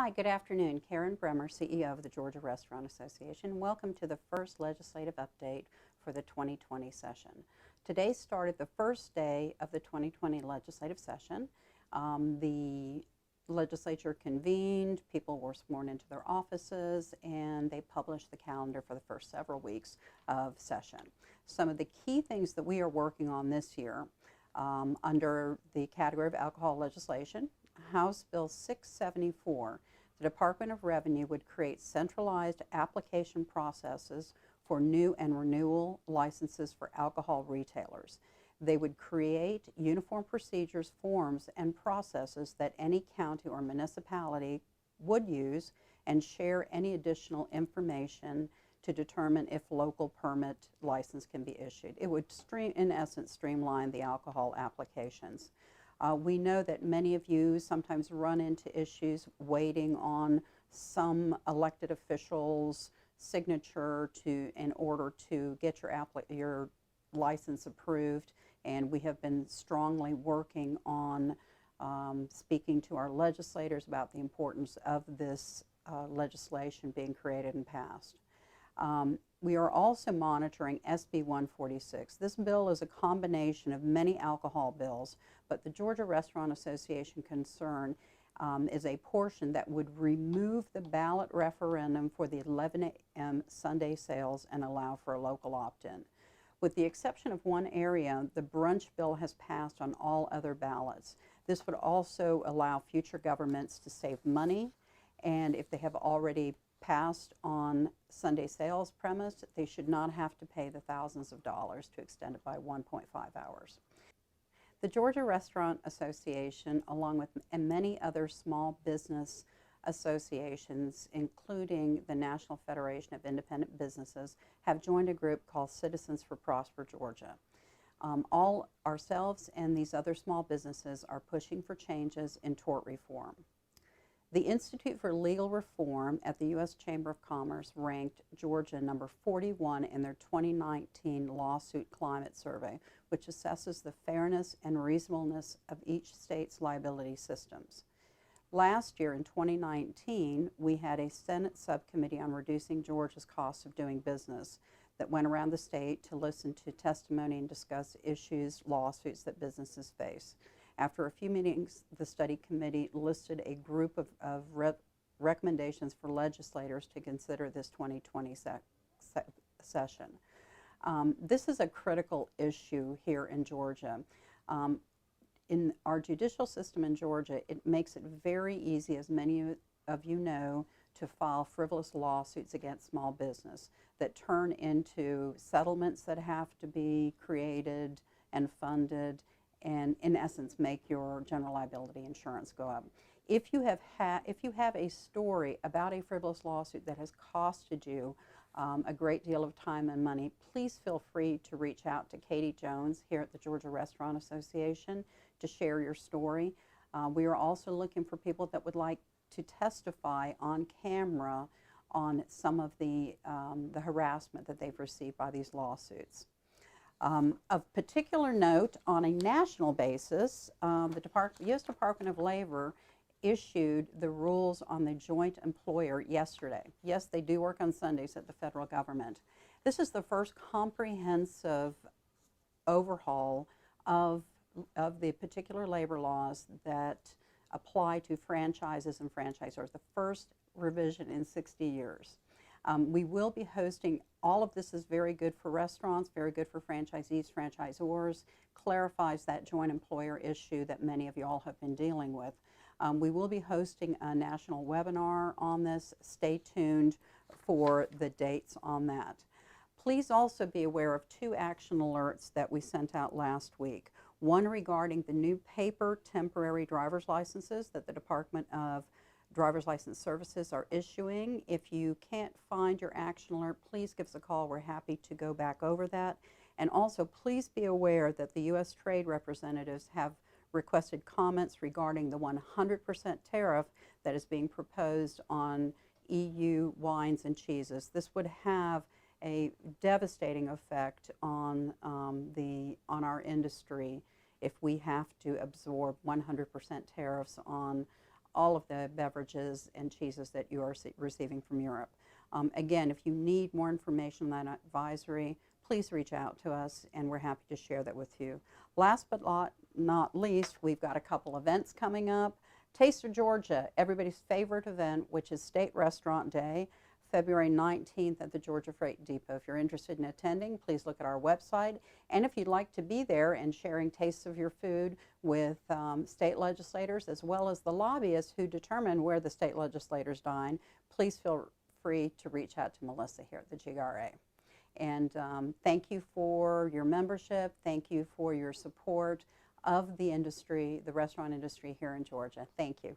Hi, good afternoon. Karen Bremer, CEO of the Georgia Restaurant Association. Welcome to the first legislative update for the 2020 session. Today started the first day of the 2020 legislative session. The legislature convened, people were sworn into their offices, and they published the calendar for the first several weeks of session. Some of the key things that we are working on this year under the category of alcohol legislation: House Bill 674, the Department of Revenue would create centralized application processes for new and renewal licenses for alcohol retailers. They would create uniform procedures, forms, and processes that any county or municipality would use and share any additional information to determine if local permit license can be issued. It would, in essence, streamline the alcohol applications. We know that many of you sometimes run into issues waiting on some elected official's signature in order to get your license approved, and we have been strongly working on speaking to our legislators about the importance of this legislation being created and passed. We are also monitoring SB 146. This bill is a combination of many alcohol bills, but the Georgia Restaurant Association concern is a portion that would remove the ballot referendum for the 11 a.m. Sunday sales and allow for a local opt-in. With the exception of one area, the brunch bill has passed on all other ballots. This would also allow future governments to save money, and if they have already passed on Sunday sales premise, they should not have to pay the thousands of dollars to extend it by 1.5 hours. The Georgia Restaurant Association, along with many other small business associations, including the National Federation of Independent Businesses, have joined a group called Citizens for Prosper Georgia. All ourselves and these other small businesses are pushing for changes in tort reform. The Institute for Legal Reform at the U.S. Chamber of Commerce ranked Georgia number 41 in their 2019 lawsuit climate survey, which assesses the fairness and reasonableness of each state's liability systems. Last year, in 2019, we had a Senate subcommittee on reducing Georgia's cost of doing business that went around the state to listen to testimony and discuss issues, lawsuits that businesses face. After a few meetings, the study committee listed a group of recommendations for legislators to consider this 2020 session. This is a critical issue here in Georgia. In our judicial system in Georgia, it makes it very easy, as many of you know, to file frivolous lawsuits against small business that turn into settlements that have to be created and funded, and in essence make your general liability insurance go up. If you have a story about a frivolous lawsuit that has costed you a great deal of time and money, please feel free to reach out to Katie Jones here at the Georgia Restaurant Association to share your story. We are also looking for people that would like to testify on camera on some of the harassment that they've received by these lawsuits. Of particular note, on a national basis, the U.S. Department of Labor issued the rules on the joint employer yesterday. Yes, they do work on Sundays at the federal government. This is the first comprehensive overhaul of the particular labor laws that apply to franchises and franchisors, the first revision in 60 years. We will be hosting, all of this is very good for restaurants, very good for franchisees, franchisors, clarifies that joint employer issue that many of you all have been dealing with. We will be hosting a national webinar on this. Stay tuned for the dates on that. Please also be aware of two action alerts that we sent out last week. One regarding the new paper temporary driver's licenses that the Department of Driver's License Services are issuing. If you can't find your action alert, please give us a call. We're happy to go back over that. And also, please be aware that the U.S. trade representatives have requested comments regarding the 100% tariff that is being proposed on EU wines and cheeses. This would have a devastating effect on our industry if we have to absorb 100% tariffs on all of the beverages and cheeses that you are receiving from Europe. Again, if you need more information on that advisory, please reach out to us, and we're happy to share that with you. Last but not least, we've got a couple events coming up. Taste of Georgia, everybody's favorite event, which is State Restaurant Day, February 19th at the Georgia Freight Depot. If you're interested in attending, please look at our website. And if you'd like to be there and sharing tastes of your food with state legislators as well as the lobbyists who determine where the state legislators dine, please feel free to reach out to Melissa here at the GRA. And thank you for your membership. Thank you for your support of the industry, the restaurant industry here in Georgia. Thank you.